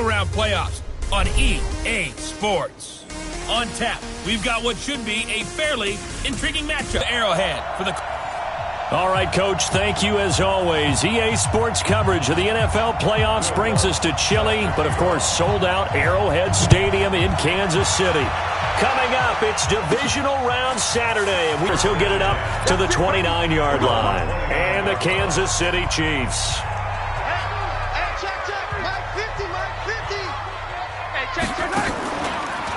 Round playoffs on EA Sports. On tap, we've got what should be a fairly intriguing matchup. Arrowhead for the... All right, Coach, thank you as always. EA Sports coverage of the NFL playoffs brings us to chilly, but of course sold-out Arrowhead Stadium in Kansas City. Coming up, it's Divisional Round Saturday, and he'll get it up to the 29-yard line. And the Kansas City Chiefs.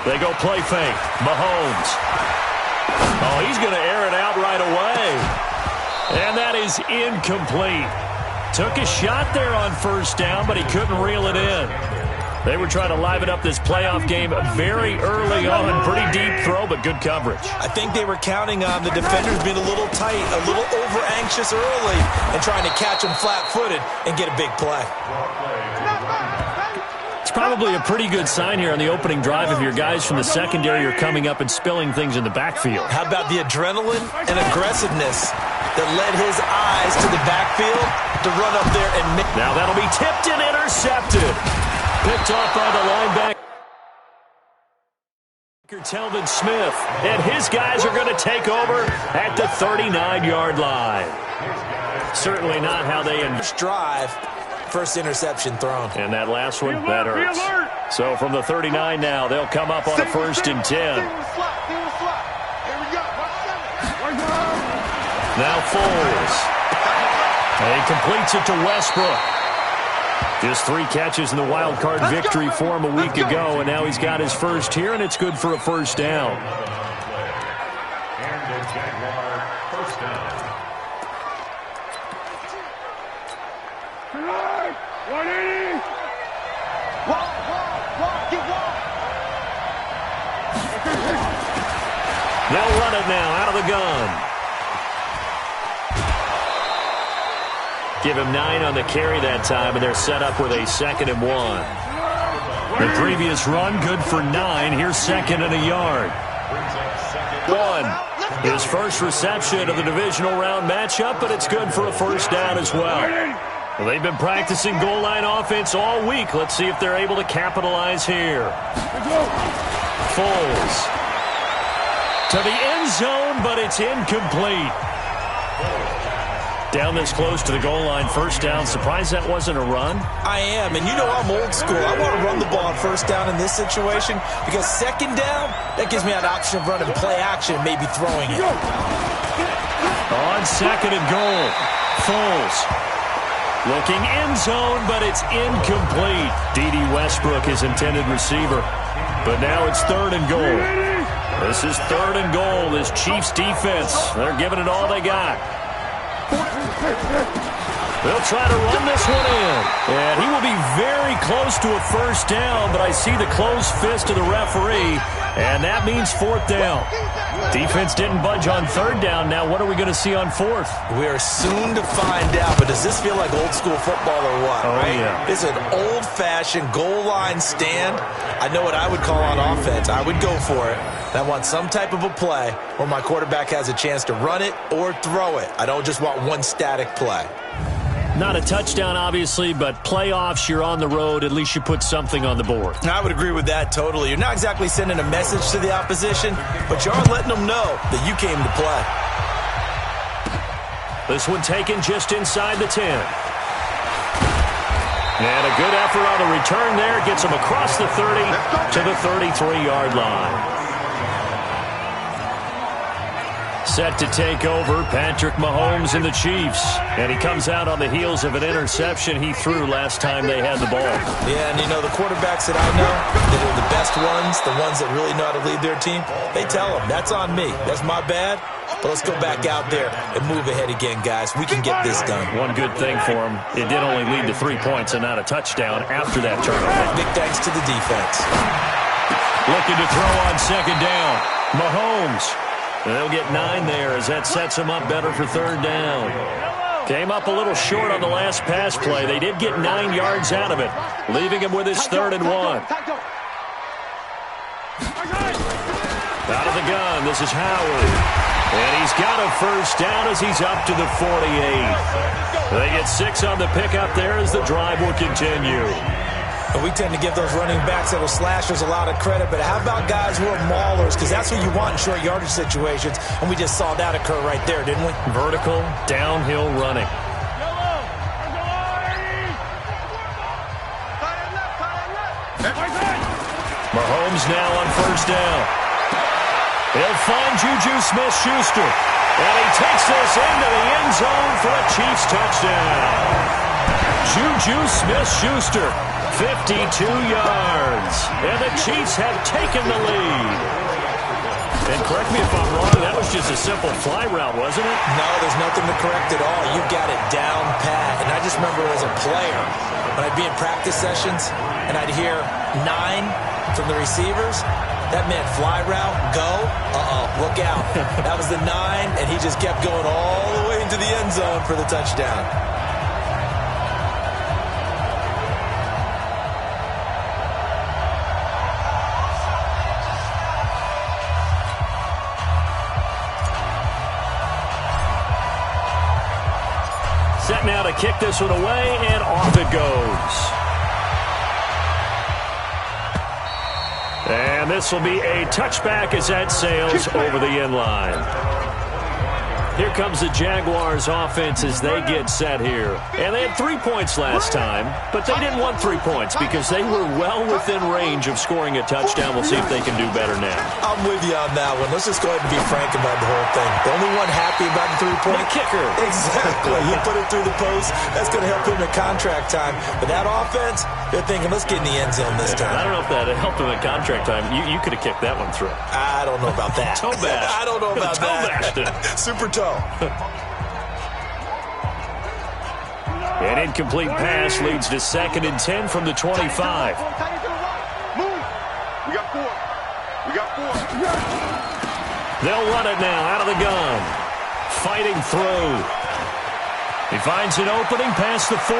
They go play fake. Mahomes. Oh, he's going to air it out right away. And that is incomplete. Took a shot there on first down, but he couldn't reel it in. They were trying to liven up this playoff game very early on. Pretty deep throw, but good coverage. I think they were counting on the defenders being a little tight, a little over-anxious early, and trying to catch them flat-footed and get a big play. It's probably a pretty good sign here on the opening drive if your guys from the secondary are coming up and spilling things in the backfield. How about the adrenaline and aggressiveness that led his eyes to the backfield to run up there and make... Now that'll be tipped and intercepted. Picked off by the linebacker. Telvin Smith, and his guys are going to take over at the 39-yard line. Certainly not how they end. Drive, first interception thrown. And that last one, that hurts. So from the 39 now, they'll come up on a 1st and 10. Now Foles. And he completes it to Westbrook. Just 3 catches in the wild card victory for him a week ago, and now he's got his first here, and it's good for a first down. They'll run it now out of the gun. Give him 9 on the carry that time, and they're set up with a 2nd and 1. The previous run, good for 9. Here's 2nd and a yard. 1. His first reception of the divisional round matchup, but it's good for a first down as well. Well, they've been practicing goal line offense all week. Let's see if they're able to capitalize here. Foles. To the end zone, but it's incomplete. Down this close to the goal line, first down. Surprised that wasn't a run? I am, and you know I'm old school. I want to run the ball on first down in this situation because second down, that gives me an option of running play action, maybe throwing it. On 2nd and goal, Foles. Looking end zone, but it's incomplete. D.D. Westbrook, his intended receiver. But now it's 3rd and goal. This is 3rd and goal. This Chiefs defense, they're giving it all they got. They'll try to run this one in. And he will be very close to a first down, but I see the closed fist of the referee, and that means 4th down. Defense didn't budge on 3rd down. Now what are we going to see on 4th? We are soon to find out, but does this feel like old school football or what? Oh, right? Yeah. It's an old-fashioned goal line stand. I know what I would call on offense. I would go for it. I want some type of a play where my quarterback has a chance to run it or throw it. I don't just want one static play. Not a touchdown, obviously, but playoffs, you're on the road. At least you put something on the board. I would agree with that totally. You're not exactly sending a message to the opposition, but you are letting them know that you came to play. This one taken just inside the 10. And a good effort on the return there. Gets him across the 30 to the 33-yard line. Set to take over, Patrick Mahomes and the Chiefs. And he comes out on the heels of an interception he threw last time they had the ball. Yeah, and you know, the quarterbacks that I know that are the best ones, the ones that really know how to lead their team, they tell them, that's on me. That's my bad. But let's go back out there and move ahead again, guys. We can get this done. One good thing for him, it did only lead to 3 points and not a touchdown after that turnover. Big thanks to the defense. Looking to throw on 2nd down. Mahomes. They'll get 9 there as that sets them up better for 3rd down. Came up a little short on the last pass play. They did get 9 yards out of it, leaving him with his 3rd and 1. Out of the gun, this is Howard. And he's got a first down as he's up to the 48. They get 6 on the pickup there as the drive will continue. And we tend to give those running backs that are slashers a lot of credit, but how about guys who are maulers? Because that's what you want in short yardage situations, and we just saw that occur right there, didn't we? Vertical, downhill running. Mahomes now on first down. He'll find Juju Smith-Schuster. And he takes this into the end zone for a Chiefs touchdown. Juju Smith-Schuster, 52 yards. And the Chiefs have taken the lead. And correct me if I'm wrong, that was just a simple fly route, wasn't it? No, there's nothing to correct at all. You got it down pat. And I just remember as a player, when I'd be in practice sessions, and I'd hear 9 from the receivers, that meant fly route, go, look out. That was the 9, and he just kept going all the way into the end zone for the touchdown. Set now to kick this one away, and off it goes. And this will be a touchback as that sails over the end line. Here comes the Jaguars offense as they get set here. And they had 3 points last time, but they didn't want 3 points because they were well within range of scoring a touchdown. We'll see if they can do better now. I'm with you on that one. Let's just go ahead and be frank about the whole thing. The only one happy about the 3-point? The kicker. Exactly. He put it through the post. That's going to help him in contract time. But that offense, they're thinking, let's get in the end zone this time. I don't know if that helped him in contract time. You could have kicked that one through. I don't know about that. Toe bash. I don't know about that. Super toe. An incomplete pass leads to 2nd and 10 from the 25. We got 4. We got 4. They'll run it now out of the gun. Fighting through. He finds an opening past the 40.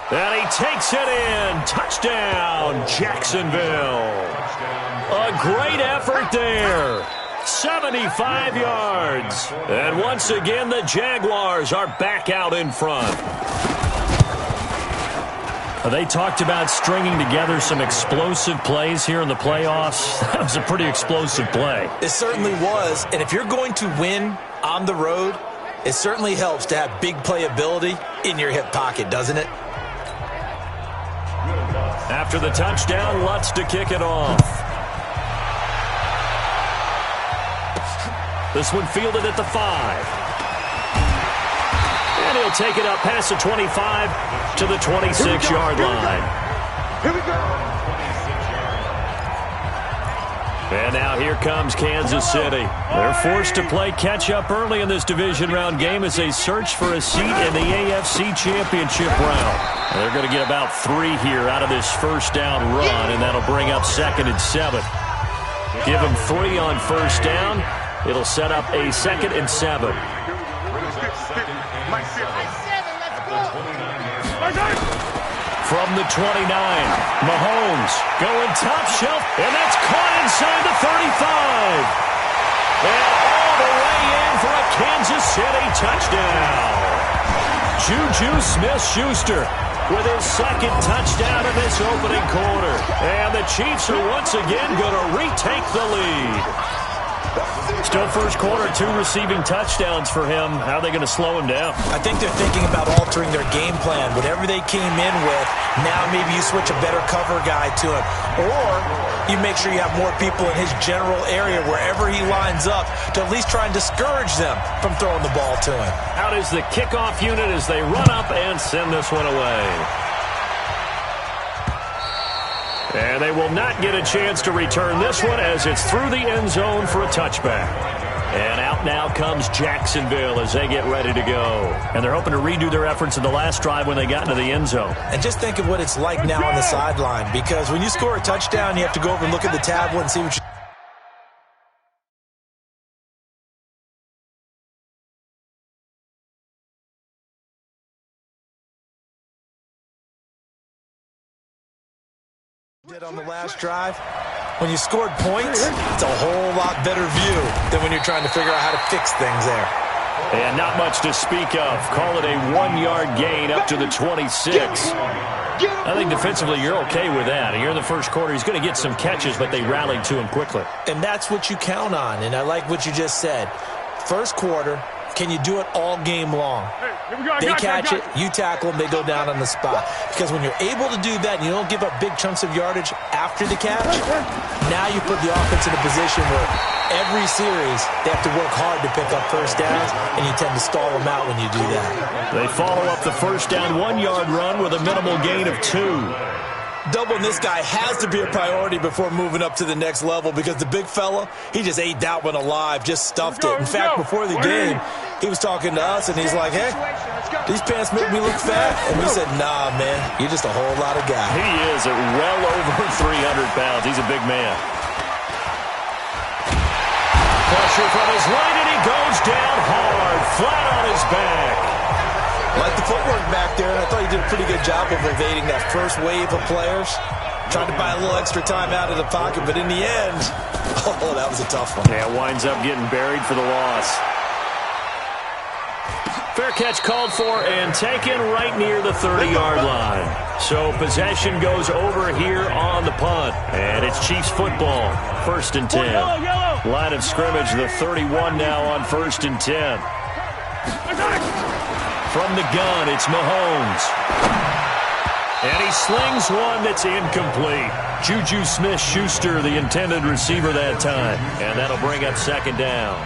And he takes it in. Touchdown, Jacksonville. A great effort there. 75 yards. And once again, the Jaguars are back out in front. They talked about stringing together some explosive plays here in the playoffs. That was a pretty explosive play. It certainly was. And if you're going to win on the road, it certainly helps to have big playability in your hip pocket, doesn't it? After the touchdown, Lutz to kick it off. This one fielded at the 5. And he'll take it up past the 25 to the 26-yard line. Here we go. And now here comes Kansas City. They're forced to play catch-up early in this division round game as they search for a seat in the AFC Championship round. And they're going to get about 3 here out of this first down run, and that'll bring up 2nd and 7. Give them 3 on first down. It'll set up a 2nd and 7. From the 29, Mahomes going top shelf, and that's caught inside the 35. And all the way in for a Kansas City touchdown. Juju Smith-Schuster with his 2nd touchdown in this opening quarter. And the Chiefs are once again going to retake the lead. Still first quarter, 2 receiving touchdowns for him. How are they going to slow him down? I think they're thinking about altering their game plan. Whatever they came in with, now maybe you switch a better cover guy to him. Or you make sure you have more people in his general area wherever he lines up to at least try and discourage them from throwing the ball to him. Out is the kickoff unit as they run up and send this one away. And they will not get a chance to return this one as it's through the end zone for a touchback. And out now comes Jacksonville as they get ready to go. And they're hoping to redo their efforts in the last drive when they got into the end zone. And just think of what it's like now on the sideline, because when you score a touchdown, you have to go over and look at the tablet and see what you did on the last drive. When you scored points, it's a whole lot better view than when you're trying to figure out how to fix things there. And not much to speak of. Call it a 1-yard gain up to the 26. I think defensively you're okay with that. Here in the first quarter, he's going to get some catches, but they rallied to him quickly. And that's what you count on, and I like what you just said. First quarter, can you do it all game long? They catch it, you tackle them, they go down on the spot. Because when you're able to do that and you don't give up big chunks of yardage after the catch, now you put the offense in a position where every series they have to work hard to pick up first downs, and you tend to stall them out when you do that. They follow up the first down 1-yard run with a minimal gain of 2. Doubling this guy has to be a priority before moving up to the next level, because the big fella, he just ate that one alive, just stuffed it. In fact, before the game, he was talking to us, and he's like, hey, these pants make me look fat. And we said, nah, man, you're just a whole lot of guy. He is at well over 300 pounds. He's a big man. Pressure from his right, and he goes down hard, flat on his back. I like the footwork back there, and I thought he did a pretty good job of evading that first wave of players. Tried to buy a little extra time out of the pocket, but in the end, oh, that was a tough one. Yeah, winds up getting buried for the loss. Fair catch called for and taken right near the 30-yard line. So possession goes over here on the punt, and it's Chiefs football, 1st and 10. Line of scrimmage, the 31 now on 1st and 10. From the gun, it's Mahomes. And he slings one that's incomplete. Juju Smith-Schuster, the intended receiver that time. And that'll bring up 2nd down.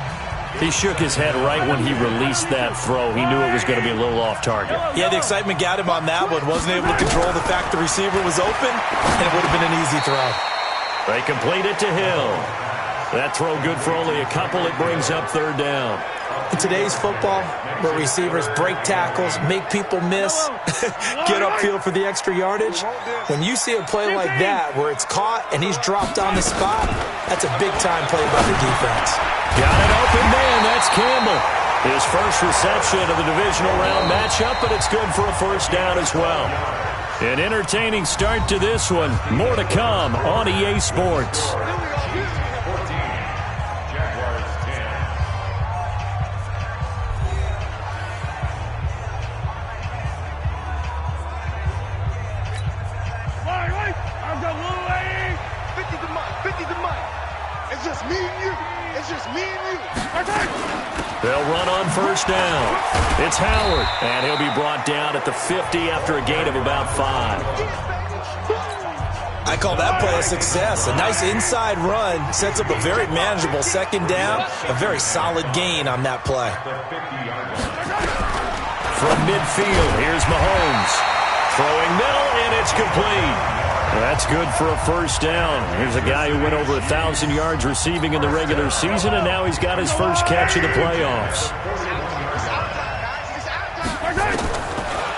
He shook his head right when he released that throw. He knew it was going to be a little off target. Yeah, the excitement got him on that one. Wasn't able to control the fact the receiver was open, and it would have been an easy throw. They complete it to Hill. That throw good for only a couple. It brings up 3rd down. In today's football, where receivers break tackles, make people miss, get upfield for the extra yardage, when you see a play like that where it's caught and he's dropped on the spot, that's a big-time play by the defense. Got an open man. That's Campbell. His first reception of the divisional round matchup, but it's good for a 1st down as well. An entertaining start to this one. More to come on EA Sports. They'll run on 1st down. It's Howard, and he'll be brought down at the 50 after a gain of about 5. I call that play a success. A nice inside run sets up a very manageable 2nd down, a very solid gain on that play. From midfield, here's Mahomes. Throwing middle, and it's complete. That's good for a 1st down. Here's a guy who went over 1,000 yards receiving in the regular season, and now he's got his first catch of the playoffs.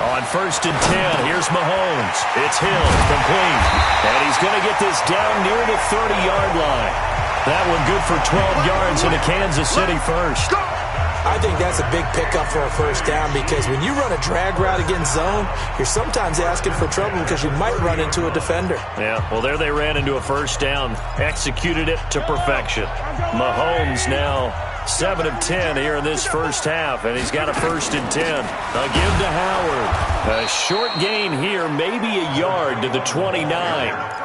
On 1st and 10, here's Mahomes. It's Hill, complete. And he's going to get this down near the 30-yard line. That one good for 12 yards into Kansas City first. I think that's a big pickup for a 1st down, because when you run a drag route against zone, you're sometimes asking for trouble because you might run into a defender. Yeah, well, there they ran into a 1st down, executed it to perfection. Mahomes now 7 of 10 here in this first half, and he's got a 1st and 10. A give to Howard. A short gain here, maybe a yard to the 29.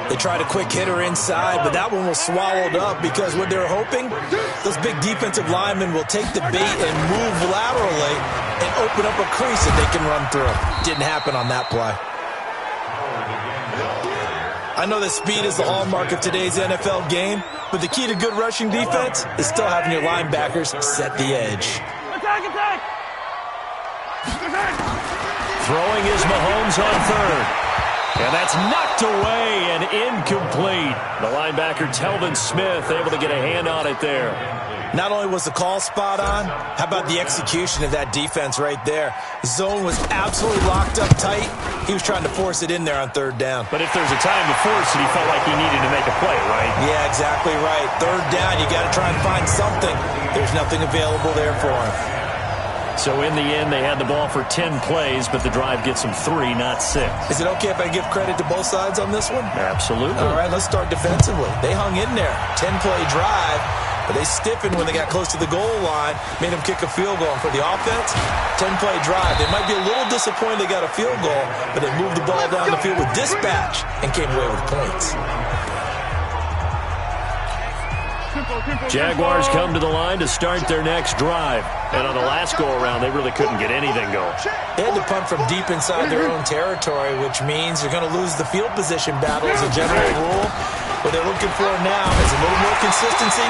They tried a quick hitter inside, but that one was swallowed up because what they're hoping, those big defensive linemen will take the bait and move laterally and open up a crease that they can run through. Didn't happen on that play. I know that speed is the hallmark of today's NFL game, but the key to good rushing defense is still having your linebackers set the edge. Throwing is Mahomes on 3rd. And that's knocked away and incomplete. The linebacker, Telvin Smith, able to get a hand on it there. Not only was the call spot on, how about the execution of that defense right there? Zone was absolutely locked up tight. He was trying to force it in there on 3rd down. But if there's a time to force it, he felt like he needed to make a play, right? Yeah, exactly right. 3rd down, you got to try and find something. There's nothing available there for him. So in the end, they had the ball for 10 plays, but the drive gets them 3, not 6. Is it okay if I give credit to both sides on this one? Absolutely. All right, let's start defensively. They hung in there. 10-play drive. But they stiffened when they got close to the goal line, made them kick a field goal. And for the offense, 10-play drive. They might be a little disappointed they got a field goal, but they moved the ball down the field with dispatch and came away with points. Jaguars come to the line to start their next drive. And on the last go-around, they really couldn't get anything going. They had to punt from deep inside their own territory, which means they're going to lose the field position battle as a general rule. What they're looking for now is a little more consistency.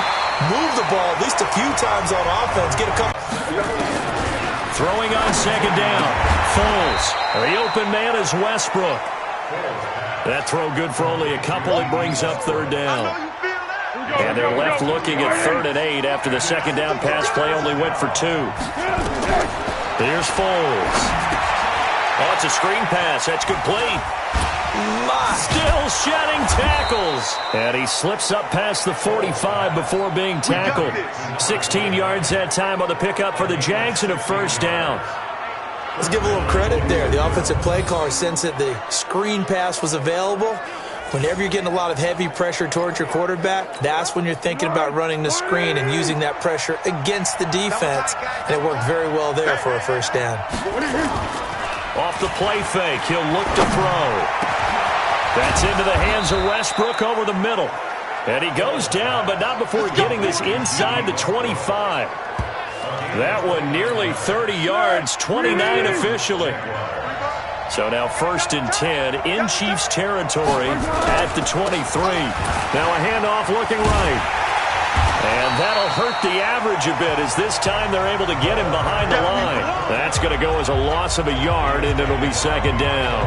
Move the ball at least a few times on offense. Get a couple. Throwing on second down. Foles. The open man is Westbrook. That throw good for only a couple. It brings up third down. And they're left looking at 3rd and 8 after the second down pass play only went for 2. Here's Foles. Oh, it's a screen pass. That's complete. Still shedding tackles. And he slips up past the 45 before being tackled. 16 yards that time on the pickup for the Jags and a first down. Let's give a little credit there. The offensive play caller sensed that the screen pass was available. Whenever you're getting a lot of heavy pressure towards your quarterback, that's when you're thinking about running the screen and using that pressure against the defense. And it worked very well there for a first down. Off the play fake, he'll look to throw. That's into the hands of Westbrook over the middle. And he goes down, but not before getting this inside the 25. That one nearly 30 yards, 29 officially. So now 1st and 10 in Chiefs territory at the 23. Now a handoff looking right. And that'll hurt the average a bit as this time they're able to get him behind the line. That's going to go as a loss of a yard, and it'll be second down.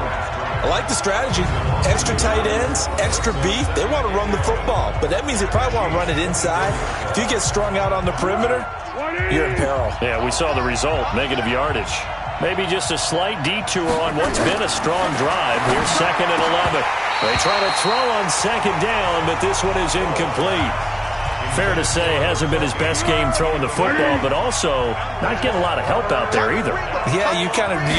I like the strategy. Extra tight ends, extra beef. They want to run the football, but that means they probably want to run it inside. If you get strung out on the perimeter, you're in peril. Yeah, we saw the result, negative yardage. Maybe just a slight detour on what's been a strong drive. Here's 2nd and 11. They try to throw on second down, but this one is incomplete. Fair to say, hasn't been his best game throwing the football, but also not getting a lot of help out there either. Yeah, you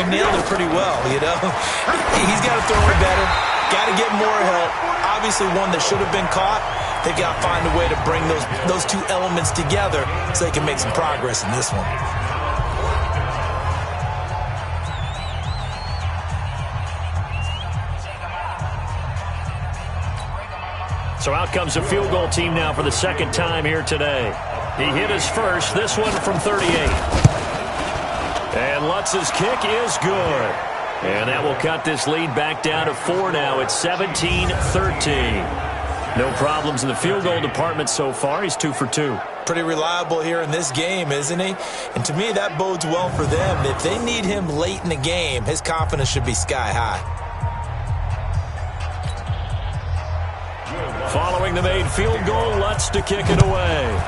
nailed it pretty well, you know. He's got to throw it better. Got to get more help. Obviously one that should have been caught. They've got to find a way to bring those two elements together so they can make some progress in this one. So out comes the field goal team now for the second time here today. He hit his first, this one from 38. And Lutz's kick is good. And that will cut this lead back down to 4 now. It's 17-13. No problems in the field goal department so far. He's 2 for 2. Pretty reliable here in this game, isn't he? And to me, that bodes well for them. If they need him late in the game, his confidence should be sky high. Following the made field goal, Lutz to kick it away.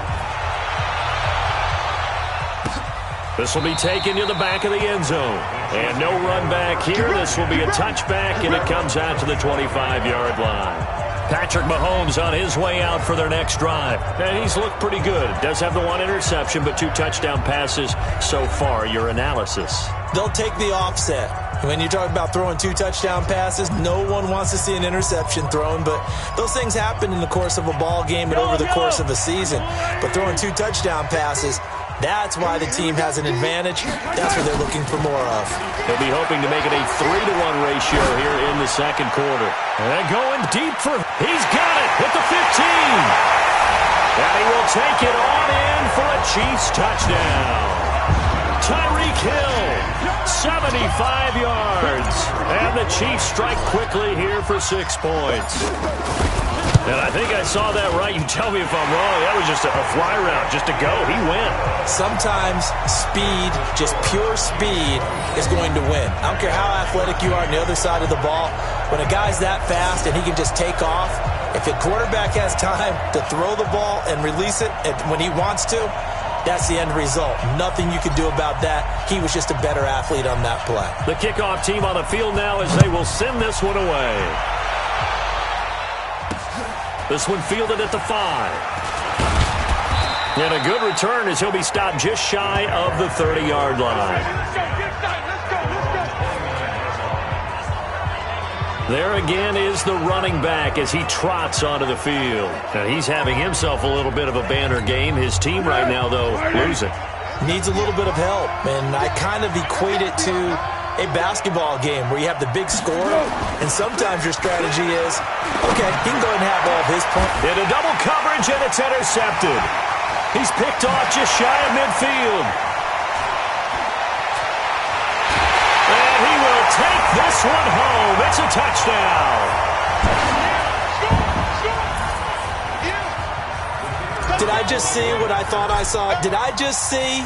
This will be taken to the back of the end zone. And no run back here. This will be a touchback, and it comes out to the 25-yard line. Patrick Mahomes on his way out for their next drive. And he's looked pretty good. Does have the 1 interception, but 2 touchdown passes so far. Your analysis? They'll take the offset. When you talk about throwing 2 touchdown passes, no one wants to see an interception thrown, but those things happen in the course of a ball game and over the course of a season. But throwing 2 touchdown passes, that's why the team has an advantage. That's what they're looking for more of. They'll be hoping to make it a 3-to-1 ratio here in the second quarter. And going deep for, he's got it with the 15. And he will take it on in for a Chiefs touchdown. Tyreek Hill, 75 yards. And the Chiefs strike quickly here for 6 points. And I think I saw that right. You tell me if I'm wrong. That was just a fly route, just to go. He went. Sometimes speed, just pure speed, is going to win. I don't care how athletic you are on the other side of the ball. When a guy's that fast and he can just take off, if a quarterback has time to throw the ball and release it when he wants to, that's the end result. Nothing you can do about that. He was just a better athlete on that play. The kickoff team on the field now as they will send this one away. This one fielded at the 5. And a good return as he'll be stopped just shy of the 30-yard line. There again is the running back as he trots onto the field. Now, he's having himself a little bit of a banner game. His team right now, though, losing. Needs a little bit of help, and I kind of equate it to a basketball game where you have the big scorer, and sometimes your strategy is, okay, he can go ahead and have all of his points. Into double coverage, and it's intercepted. He's picked off just shy of midfield. And he will take this one home. It's a touchdown. Did I just see what I thought I saw? Did I just see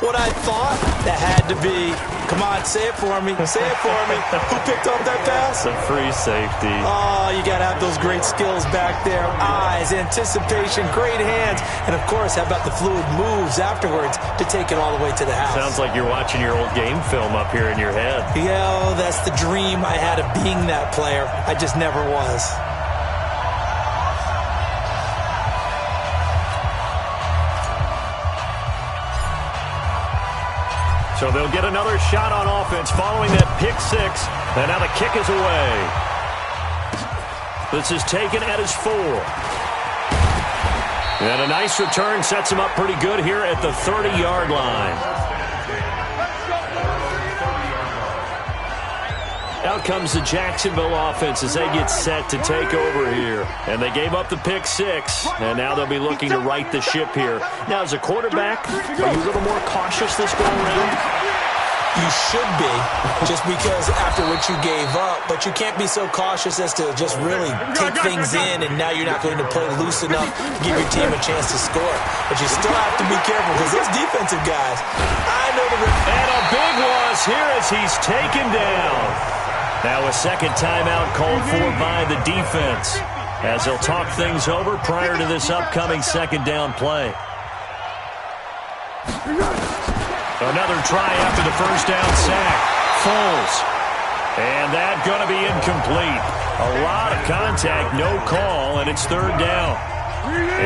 what I thought? That had to be. Come on, say it for me. Say it for me. Who picked up that pass? The free safety. Oh, you got to have those great skills back there. Eyes, anticipation, great hands. And, of course, how about the fluid moves afterwards to take it all the way to the house? Sounds like you're watching your old game film up here in your head. Yeah, that's the dream I had of being that player. I just never was. So they'll get another shot on offense following that pick six. And now the kick is away. This is taken at his 4. And a nice return sets him up pretty good here at the 30-yard line. Out comes the Jacksonville offense as they get set to take over here. And they gave up the pick six, and now they'll be looking to right the ship here. Now, as a quarterback, are you a little more cautious this go around? You should be, just because after what you gave up, but you can't be so cautious as to just really take things in, and now you're not going to play loose enough to give your team a chance to score. But you still have to be careful because those defensive guys, I know the... And a big loss here as he's taken down. Now a second timeout called for by the defense as they'll talk things over prior to this upcoming second down play. Another try after the first down sack. Foles. And that going to be incomplete. A lot of contact, no call, and it's third down.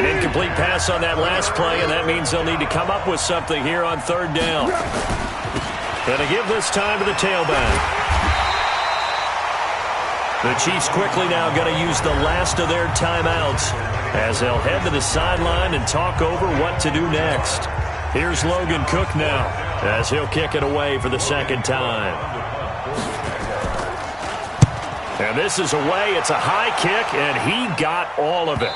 An incomplete pass on that last play, and that means they'll need to come up with something here on third down. Going to give this time to the tailback. The Chiefs quickly now going to use the last of their timeouts as they'll head to the sideline and talk over what to do next. Here's Logan Cook now as he'll kick it away for the second time. And this is away. It's a high kick, and he got all of it.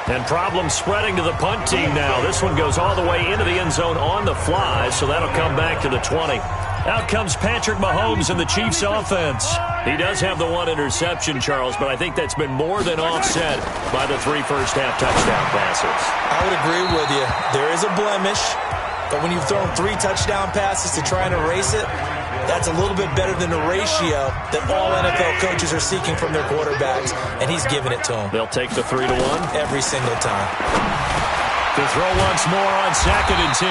And problems spreading to the punt team now. This one goes all the way into the end zone on the fly, so that'll come back to the 20. Out comes Patrick Mahomes in the Chiefs offense. He does have the one interception, Charles, but I think that's been more than offset by the 3 first-half touchdown passes. I would agree with you. There is a blemish, but when you've thrown 3 touchdown passes to try and erase it, that's a little bit better than the ratio that all NFL coaches are seeking from their quarterbacks, and he's giving it to them. They'll take the 3-1 every single time. To throw once more on 2nd and 10.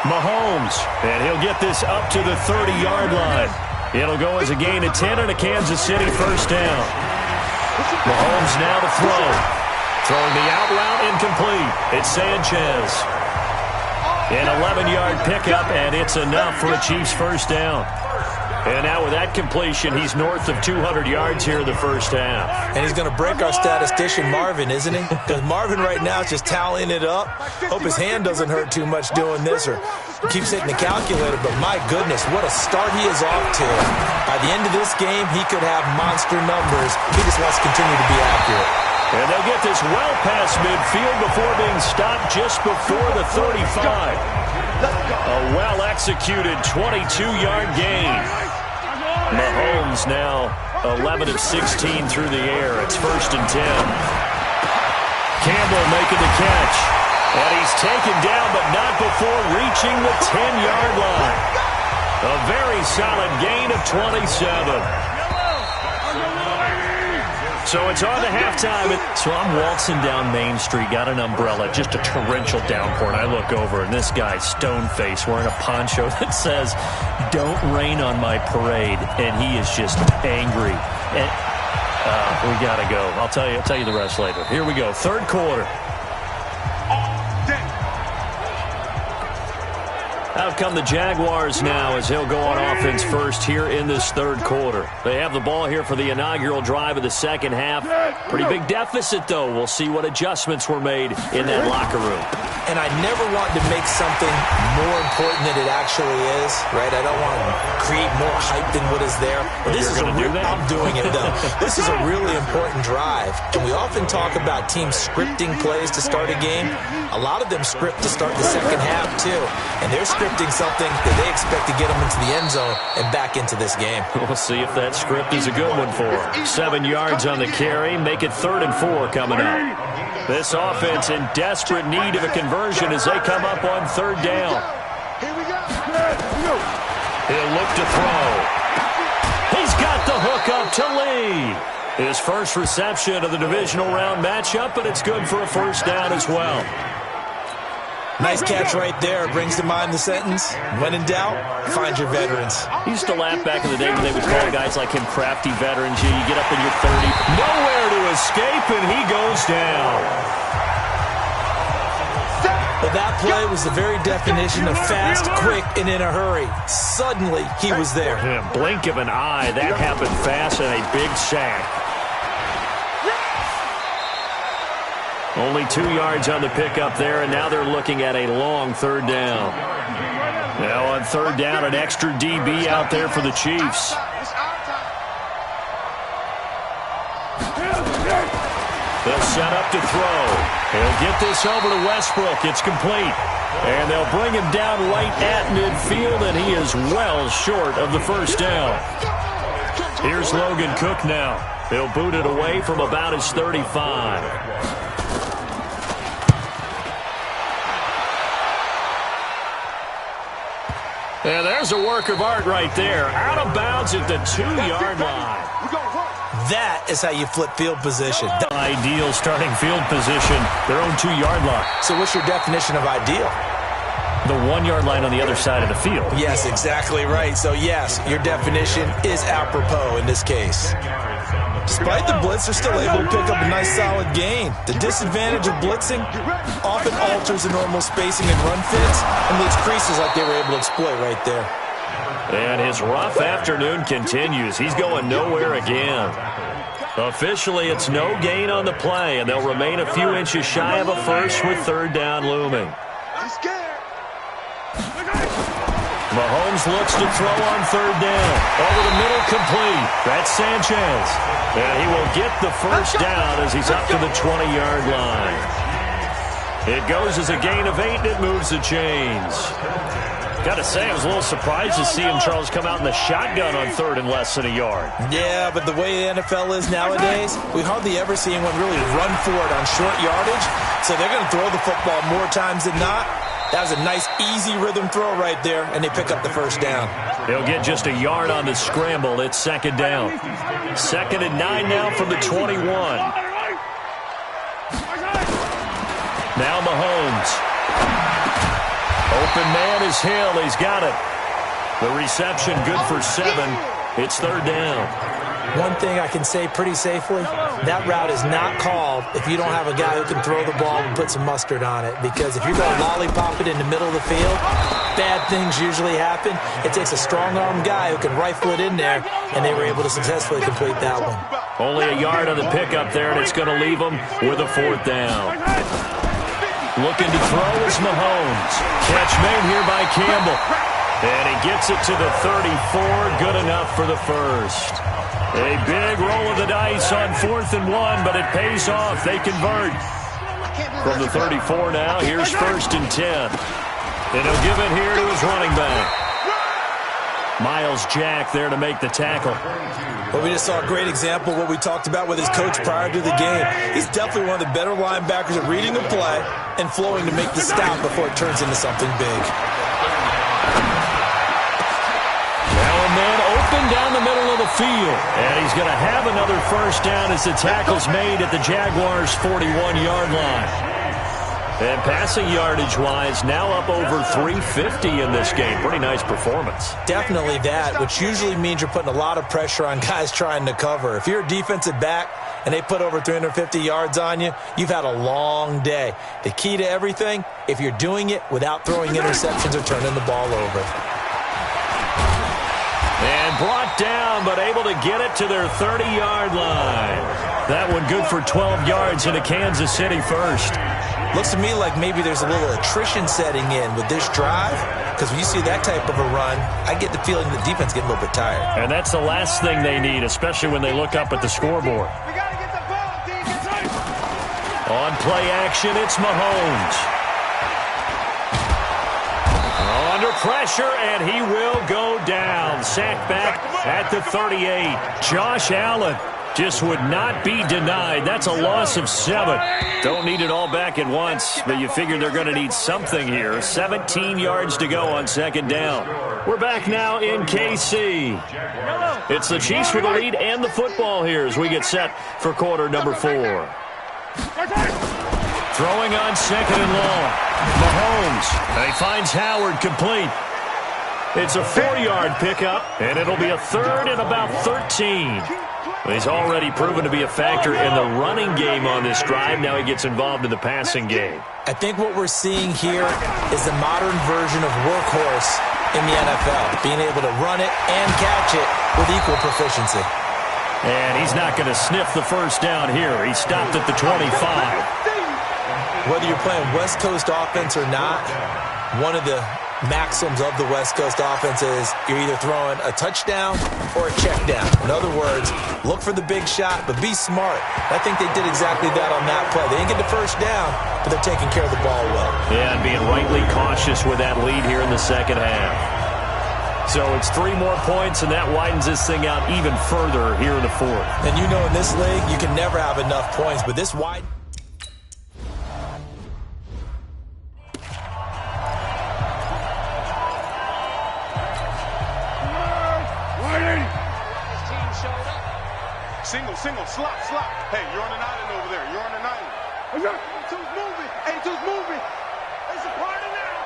Mahomes, and he'll get this up to the 30-yard line. It'll go as a gain of 10 and a Kansas City first down. Mahomes now to throw. Throwing the out route incomplete. It's Sanchez. An 11-yard pickup, and it's enough for a Chiefs first down. And now with that completion, he's north of 200 yards here in the first half. And he's going to break our statistician, Marvin, isn't he? Because Marvin right now is just tallying it up. Hope his hand doesn't hurt too much doing this or keeps hitting the calculator. But my goodness, what a start he is off to. By the end of this game, he could have monster numbers. He just wants to continue to be accurate. And they'll get this well past midfield before being stopped just before the 35. A well-executed 22-yard gain. Mahomes now 11 of 16 through the air. It's 1st and 10. Campbell making the catch. And he's taken down, but not before reaching the 10-yard line. A very solid gain of 27. So it's on to halftime. So I'm waltzing down Main Street, got an umbrella, just a torrential downpour, and I look over, and this guy's stone-faced wearing a poncho that says, "Don't rain on my parade," and he is just angry. And we got to go. I'll tell you the rest later. Here we go, third quarter. Out come the Jaguars now as they'll go on offense first here in this third quarter. They have the ball here for the inaugural drive of the second half. Pretty big deficit, though. We'll see what adjustments were made in that locker room. And I never want to make something more important than it actually is, right? I don't want to create more hype than what is there. But this is I'm doing it, though. This is a really important drive. And we often talk about teams scripting plays to start a game. A lot of them script to start the second half, too. And they're scripting something that they expect to get them into the end zone and back into this game. We'll see if that script is a good one for them. 7 yards on the carry. Make it 3rd and 4 coming up. This offense in desperate need of a conversion as they come up on 3rd down. He'll look to throw. He's got the hook up to Lee. His first reception of the divisional round matchup, but it's good for a 1st down as well. Nice catch right there. Brings to mind the sentence, when in doubt, find your veterans. He used to laugh back in the day when they would call guys like him crafty veterans. You get up in your 30. Nowhere to escape, and he goes down. Well, that play was the very definition of fast, quick, and in a hurry. Suddenly, he was there. In a blink of an eye, that happened fast and a big sack. Only 2 yards on the pickup there, and now they're looking at a long 3rd down. Now on 3rd down, an extra DB out there for the Chiefs. They'll set up to throw. He'll get this over to Westbrook. It's complete. And they'll bring him down right at midfield, and he is well short of the 1st down. Here's Logan Cook now. He'll boot it away from about his 35. And there's a work of art right there. Out of bounds at the 2-yard line. That is how you flip field position. Ideal starting field position, their own 2-yard line. So what's your definition of ideal? The 1-yard line on the other side of the field. Yes, exactly right. So yes, your definition is apropos in this case. Despite the blitz, they're still able to pick up a nice solid gain. The disadvantage of blitzing often alters the normal spacing and run fits and leaves creases like they were able to exploit right there. And his rough afternoon continues. He's going nowhere again. Officially, it's no gain on the play, and they'll remain a few inches shy of a first with 3rd down looming. Mahomes looks to throw on 3rd down. Over the middle, complete. That's Sanchez. And he will get the 1st down as he's up to the 20-yard line. It goes as a gain of 8, and it moves the chains. Got to say, I was a little surprised to see him, Charles, come out in the shotgun on 3rd and less than a yard. Yeah, but the way the NFL is nowadays, we hardly ever see anyone really run for it on short yardage. So they're going to throw the football more times than not. That was a nice, easy rhythm throw right there, and they pick up the 1st down. He'll get just a yard on the scramble. It's 2nd down. 2nd and 9 now from the 21. Now Mahomes. Open man is Hill. He's got it. The reception good for 7. It's 3rd down. One thing I can say pretty safely, that route is not called if you don't have a guy who can throw the ball and put some mustard on it. Because if you're going to lollipop it in the middle of the field, bad things usually happen. It takes a strong-arm guy who can rifle it in there, and they were able to successfully complete that one. Only a yard on the pickup there, and it's going to leave them with a 4th down. Looking to throw is Mahomes. Catch made here by Campbell. And he gets it to the 34. Good enough for the 1st. A big roll of the dice on 4th and 1, but it pays off. They convert. From the 34 now, here's 1st and 10. And he'll give it here to his running back. Myles Jack there to make the tackle. Well, we just saw a great example of what we talked about with his coach prior to the game. He's definitely one of the better linebackers at reading the play and flowing to make the stop before it turns into something big. Now a man open down the middle of the field. And he's going to have another 1st down as the tackle's made at the Jaguars' 41-yard line. And passing yardage-wise, now up over 350 in this game. Pretty nice performance. Definitely that, which usually means you're putting a lot of pressure on guys trying to cover. If you're a defensive back and they put over 350 yards on you, you've had a long day. The key to everything, if you're doing it without throwing interceptions or turning the ball over. And brought down, but able to get it to their 30-yard line. That one good for 12 yards into Kansas City first. Looks to me like maybe there's a little attrition setting in with this drive, because when you see that type of a run, I get the feeling the defense getting a little bit tired. And that's the last thing they need, especially when they look up at the scoreboard. On play action, it's Mahomes. Under pressure, and he will go down. Sacked back at the 38. Josh Allen just would not be denied. That's a loss of 7. Don't need it all back at once, but you figure they're going to need something here. 17 yards to go on second down. We're back now in KC. It's the Chiefs with the lead and the football here as we get set for quarter number 4. Throwing on second and long. Mahomes, and he finds Howard complete. It's a 4-yard pickup, and it'll be a third and about 13. He's already proven to be a factor in the running game on this drive. Now he gets involved in the passing game. I think what we're seeing here is the modern version of workhorse in the NFL, being able to run it and catch it with equal proficiency. And he's not going to sniff the first down here. He stopped at the 25. Whether you're playing West Coast offense or not, one of the maxims of the West Coast offense is you're either throwing a touchdown or a check down. In other words, look for the big shot, but be smart. I think they did exactly that on that play. They didn't get the first down, but they're taking care of the ball well. Yeah, and being rightly cautious with that lead here in the second half. So it's 3 more points, and that widens this thing out even further here in the fourth. And you know in this league, you can never have enough points, but this wide... Single, slop. Hey, you're on an island over there. You're on an island. A2's moving. A2's moving. It's a party now.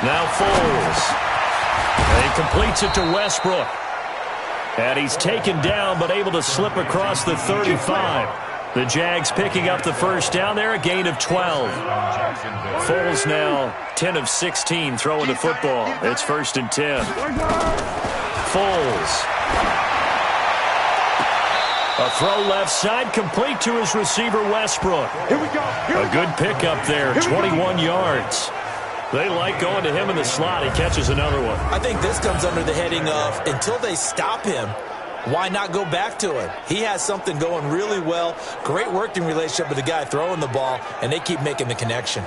Now Foles. And he completes it to Westbrook. And he's taken down, but able to slip across the 35. The Jags picking up the first down there, a gain of 12. Foles now 10 of 16 throwing the football. It's 1st and 10. Foles. A throw left side, complete to his receiver, Westbrook. Here we go. A good pickup there, 21 yards. They like going to him in the slot. He catches another one. I think this comes under the heading of, until they stop him, why not go back to him? He has something going really well. Great working relationship with the guy throwing the ball, and they keep making the connection.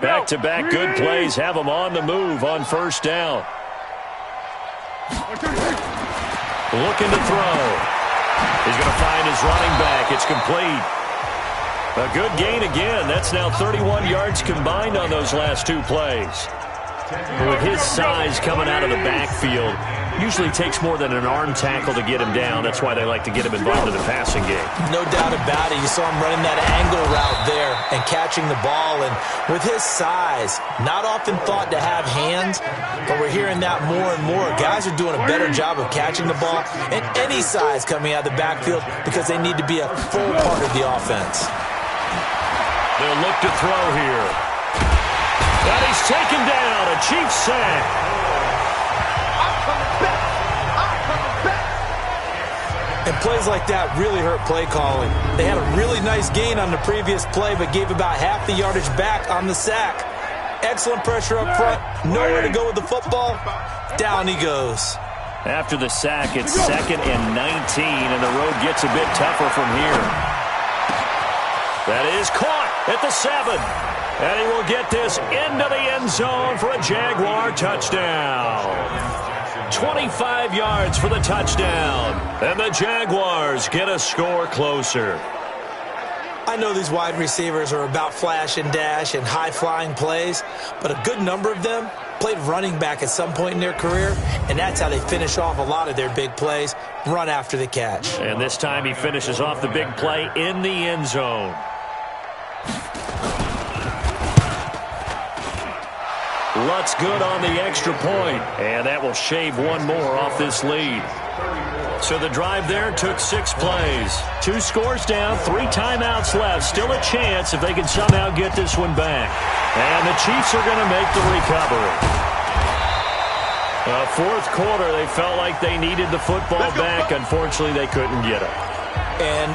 Back-to-back good plays have him on the move on first down. Looking to throw. He's going to find his running back. It's complete. A good gain again. That's now 31 yards combined on those last 2 plays. With his size coming out of the backfield, usually takes more than an arm tackle to get him down. That's why they like to get him involved in the passing game. No doubt about it. You saw him running that angle route there and catching the ball. And with his size, not often thought to have hands, but we're hearing that more and more. Guys are doing a better job of catching the ball and any size coming out of the backfield because they need to be a full part of the offense. They'll look to throw here. And he's taken down, a Chiefs sack. And plays like that really hurt play calling. They had a really nice gain on the previous play, but gave about half the yardage back on the sack. Excellent pressure up front. Nowhere to go with the football. Down he goes. After the sack, it's 2nd and 19, and the road gets a bit tougher from here. That is caught at the 7. And he will get this into the end zone for a Jaguar touchdown. 25 yards for the touchdown. And the Jaguars get a score closer. I know these wide receivers are about flash and dash and high-flying plays, but a good number of them played running back at some point in their career, and that's how they finish off a lot of their big plays, run after the catch. And this time he finishes off the big play in the end zone. Lutz good on the extra point, and that will shave one more off this lead. So the drive there took 6 plays. 2 scores down, 3 timeouts left. Still a chance if they can somehow get this one back. And the Chiefs are going to make the recovery. Fourth quarter, they felt like they needed the football back. Unfortunately, they couldn't get it. And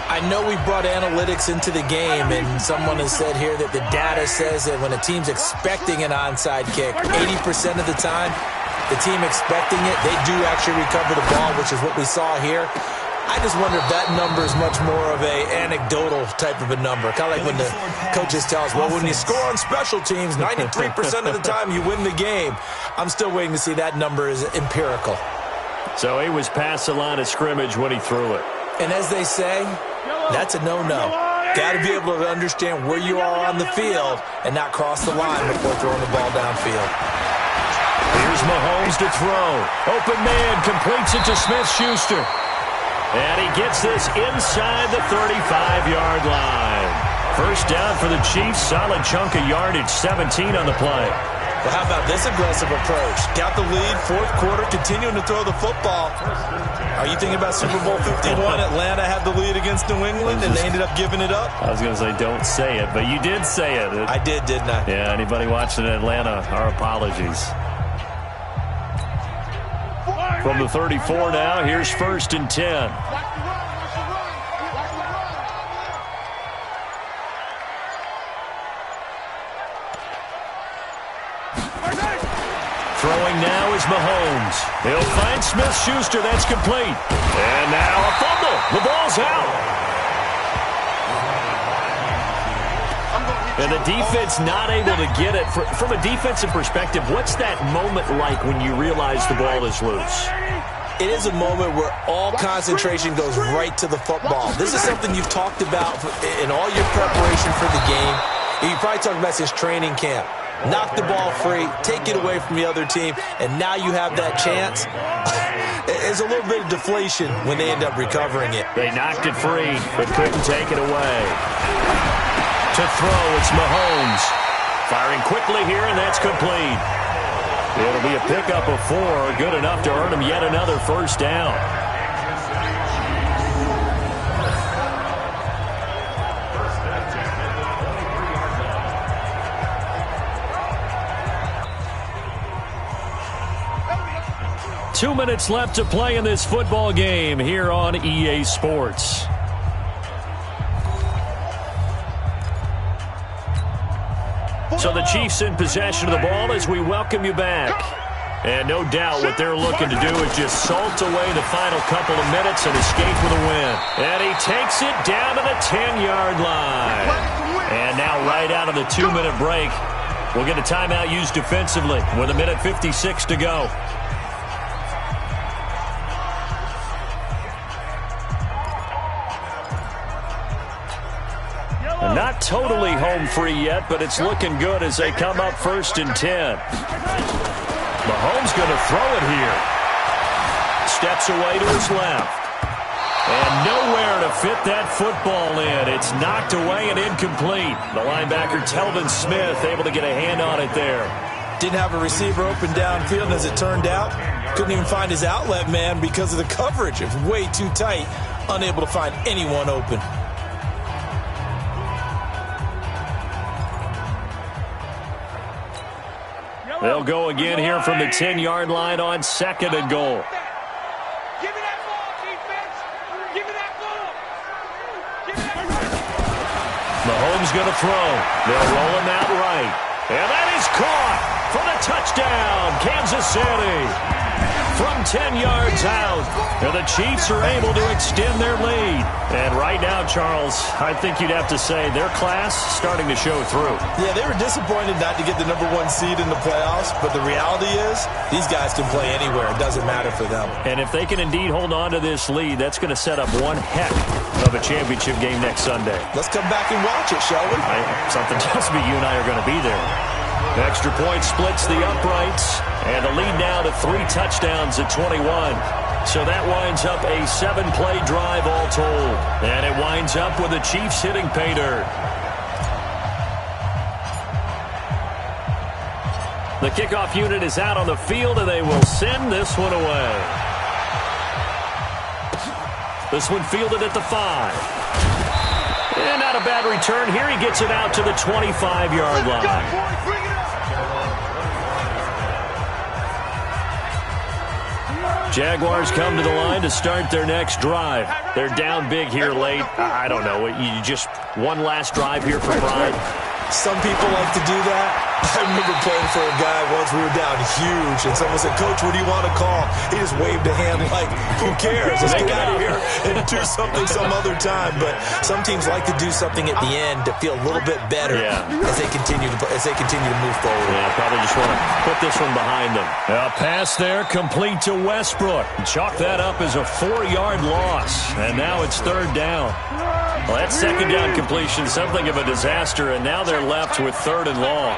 I know we brought analytics into the game, and someone has said here that the data says that when a team's expecting an onside kick, 80% of the time, the team expecting it, they do actually recover the ball, which is what we saw here. I just wonder if that number is much more of a anecdotal type of a number. Kind of like when the coaches tell us, well, when you score on special teams, 93% of the time you win the game. I'm still waiting to see that number is empirical. So he was past the line of scrimmage when he threw it. And as they say, that's a no-no. Got to be able to understand where you are on the field and not cross the line before throwing the ball downfield. Here's Mahomes to throw. Open man completes it to Smith-Schuster. And he gets this inside the 35-yard line. First down for the Chiefs. Solid chunk of yardage, 17 on the play. Well, how about this aggressive approach? Got the lead, fourth quarter, continuing to throw the football. Are you thinking about Super Bowl 51? Atlanta had the lead against New England, and they ended up giving it up? I was going to say don't say it, but you did say it. I did, didn't I? Yeah, anybody watching Atlanta, our apologies. From the 34 now, here's 1st and 10. Throwing now is Mahomes. He'll find Smith-Schuster. That's complete. And now a fumble. The ball's out. And the defense not able to get it. From a defensive perspective, what's that moment like when you realize the ball is loose? It is a moment where all concentration goes right to the football. This is something you've talked about in all your preparation for the game. You probably talked about since training camp. Knock the ball free, take it away from the other team, and now you have that chance. There's a little bit of deflation when they end up recovering it. They knocked it free, but couldn't take it away. To throw, it's Mahomes. Firing quickly here, and that's complete. It'll be a pickup of 4, good enough to earn him yet another first down. Two minutes left to play in this football game here on EA Sports. So the Chiefs in possession of the ball as we welcome you back. And no doubt what they're looking to do is just salt away the final couple of minutes and escape with a win. And he takes it down to the 10-yard line. And now right out of the 2-minute break, we'll get a timeout used defensively with 1:56 to go. Not totally home free yet, but it's looking good as they come up 1st and 10. Mahomes going to throw it here. Steps away to his left. And nowhere to fit that football in. It's knocked away and incomplete. The linebacker, Telvin Smith, able to get a hand on it there. Didn't have a receiver open downfield, and as it turned out, couldn't even find his outlet man because of the coverage. It was way too tight, unable to find anyone open. They'll go again here from the 10-yard line on 2nd and goal. Give me that ball, defense! Give me that ball! Give me that ball! Mahomes going to throw. They'll roll him out right. And that is caught for the touchdown, Kansas City. from 10 yards out. And the Chiefs are able to extend their lead. And right now, Charles, I think you'd have to say their class starting to show through. Yeah, they were disappointed not to get the #1 seed in the playoffs, but the reality is these guys can play anywhere. It doesn't matter for them. And if they can indeed hold on to this lead, that's going to set up one heck of a championship game next Sunday. Let's come back and watch it, shall we? Something tells me you and I are going to be there. Extra point splits the uprights, and the lead now to 3 touchdowns at 21. So that winds up a 7-play drive all told. And it winds up with the Chiefs hitting pay dirt. The kickoff unit is out on the field, and they will send this one away. This one fielded at the 5. And not a bad return here. He gets it out to the 25-yard line. Jaguars come to the line to start their next drive. They're down big here late. I don't know. You just one last drive here for pride. Some people like to do that. I remember playing for a guy once. We were down huge, and someone said, "Coach, what do you want to call?" He just waved a hand like, "Who cares? Let's get out of here and do something some other time." But some teams like to do something at the end to feel a little bit better as they continue to move forward. Yeah, probably just want to put this one behind them. A pass there, complete to Westbrook. Chalk that up as a 4-yard loss, and now it's 3rd down. Well, that 2nd down completion, something of a disaster, and now they're left with 3rd and long.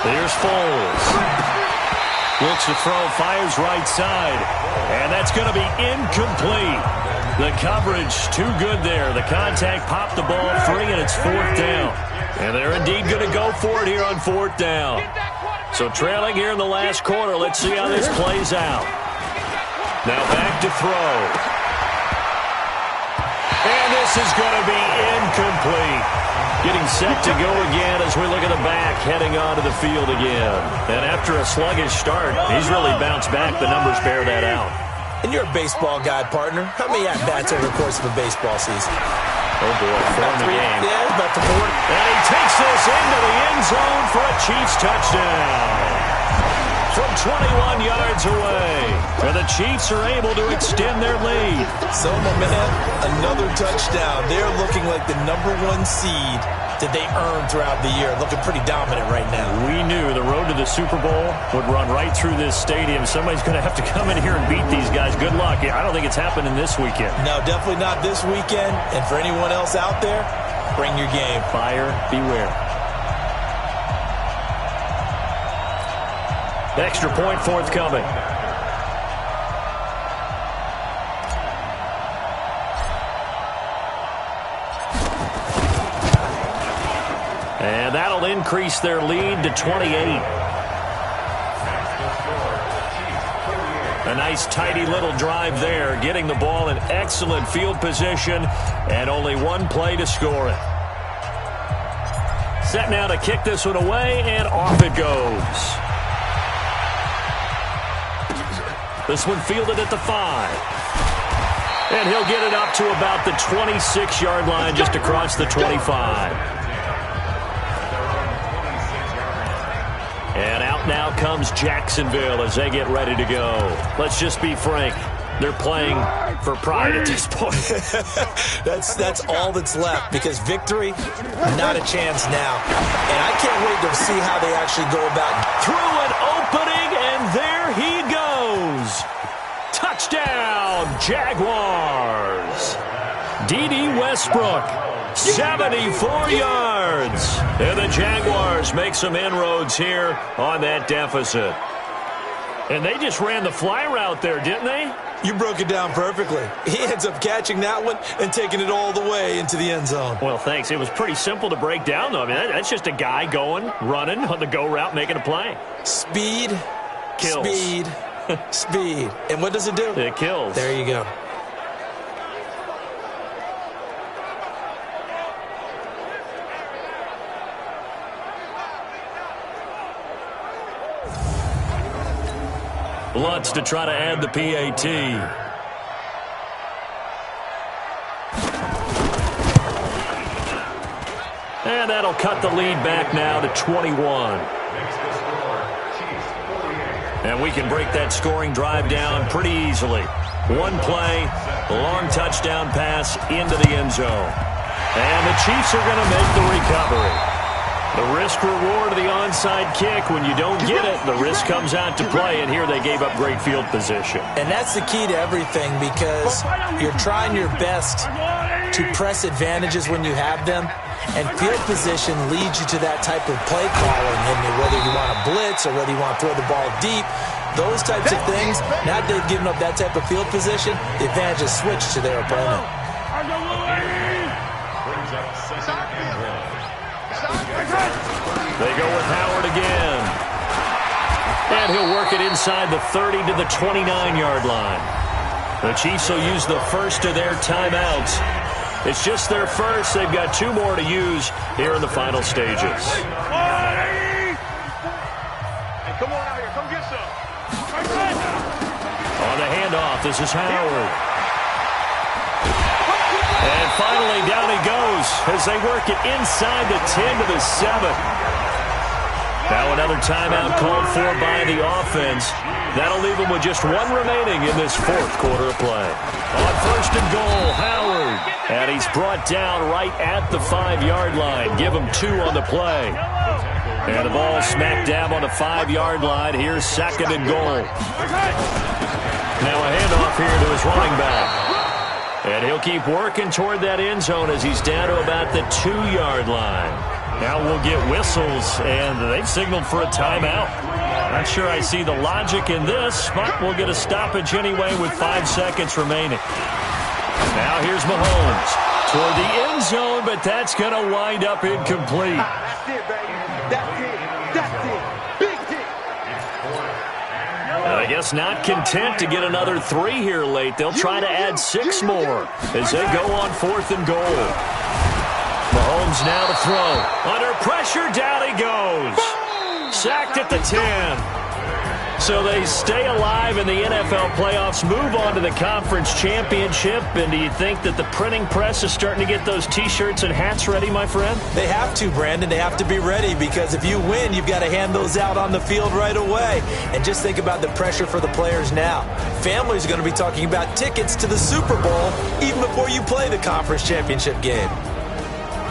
Here's Foles. Looks to throw, fires right side, and that's going to be incomplete. The coverage too good there. The contact popped the ball free, and it's 4th down. And they're indeed going to go for it here on 4th down. So trailing here in the last quarter. Let's see how this plays out. Now back to throw. And this is going to be incomplete. Getting set to go again as we look at the back, heading onto the field again. And after a sluggish start, he's really bounced back. The numbers bear that out. And you're a baseball guy, partner. How many at-bats over the course of a baseball season? Oh, boy. 4 in the game. Yeah, about 4. And he takes this into the end zone for a Chiefs touchdown. From 21 yards away. And the Chiefs are able to extend their lead. So, my man, another touchdown. They're looking like the #1 seed that they earned throughout the year. Looking pretty dominant right now. We knew the road to the Super Bowl would run right through this stadium. Somebody's going to have to come in here and beat these guys. Good luck. I don't think it's happening this weekend. No, definitely not this weekend. And for anyone else out there, bring your game. Buyer beware. Extra point forthcoming. And that'll increase their lead to 28. A nice tidy little drive there, getting the ball in excellent field position, and only one play to score it. Set now to kick this one away, and off it goes. This one fielded at the 5. And he'll get it up to about the 26-yard line, just across the 25. And out now comes Jacksonville as they get ready to go. Let's just be frank. They're playing for pride at this point. That's all that's left, because victory, not a chance now. And I can't wait to see how they actually go about. Through an opening, and there he goes. Touchdown, Jaguars. D.D. Westbrook, 74 yards. And the Jaguars make some inroads here on that deficit. And they just ran the fly route there, didn't they? You broke it down perfectly. He ends up catching that one and taking it all the way into the end zone. Well, thanks. It was pretty simple to break down, though. I mean, that's just a guy going, running on the go route, making a play. Speed, kills. Speed, speed. And what does it do? It kills. There you go. Lutz to try to add the PAT. And that'll cut the lead back now to 21. And we can break that scoring drive down pretty easily. One play, long touchdown pass into the end zone. And the Chiefs are going to make the recovery. The risk-reward of the onside kick, when you don't get it, the risk comes out to play, and here they gave up great field position. And that's the key to everything, because you're trying your best to press advantages when you have them, and field position leads you to that type of play calling, and whether you want to blitz or whether you want to throw the ball deep, those types of things. Now that they've given up that type of field position, the advantage is switched to their opponent. They go with Howard again. And he'll work it inside the 30 to the 29-yard line. The Chiefs will use the first of their timeouts. It's just their first. They've got 2 more to use here in the final stages. Hey, come on out here. Come get some. On the handoff, this is Howard. And finally, down he goes as they work it inside the 10 to the 7. Now another timeout called for by the offense. That'll leave them with just 1 remaining in this 4th quarter of play. On 1st and goal, Howard. And he's brought down right at the 5-yard line. Give him 2 on the play. And the ball smack dab on the 5-yard line. Here's 2nd and goal. Now a handoff here to his running back. And he'll keep working toward that end zone as he's down to about the 2-yard line. Now we'll get whistles, and they've signaled for a timeout. Not sure I see the logic in this, but we'll get a stoppage anyway with 5 seconds remaining. Now here's Mahomes toward the end zone, but that's going to wind up incomplete. That's it, baby. That's it. That's it. Big hit. And I guess not content to get another 3 here late. They'll try to add 6 more as they go on 4th and goal. Mahomes now to throw. Under pressure, down he goes. Sacked at the 10. So they stay alive in the NFL playoffs, move on to the conference championship. And do you think that the printing press is starting to get those T-shirts and hats ready, my friend? They have to, Brandon. They have to be ready, because if you win, you've got to hand those out on the field right away. And just think about the pressure for the players now. Families are going to be talking about tickets to the Super Bowl even before you play the conference championship game.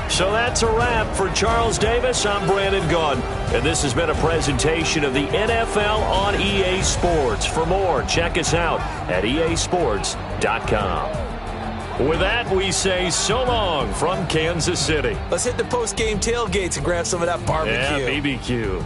So that's a wrap. For Charles Davis, I'm Brandon Gaudin, and this has been a presentation of the NFL on EA Sports. For more, check us out at easports.com. With that, we say so long from Kansas City. Let's hit the post-game tailgates and grab some of that barbecue. Yeah, BBQ.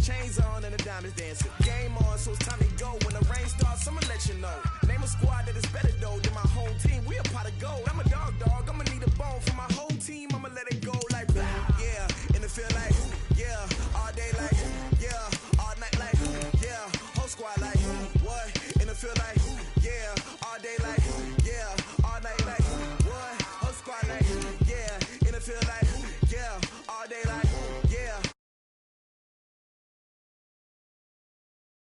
Chains on and the diamonds dancing. Game on, so it's time to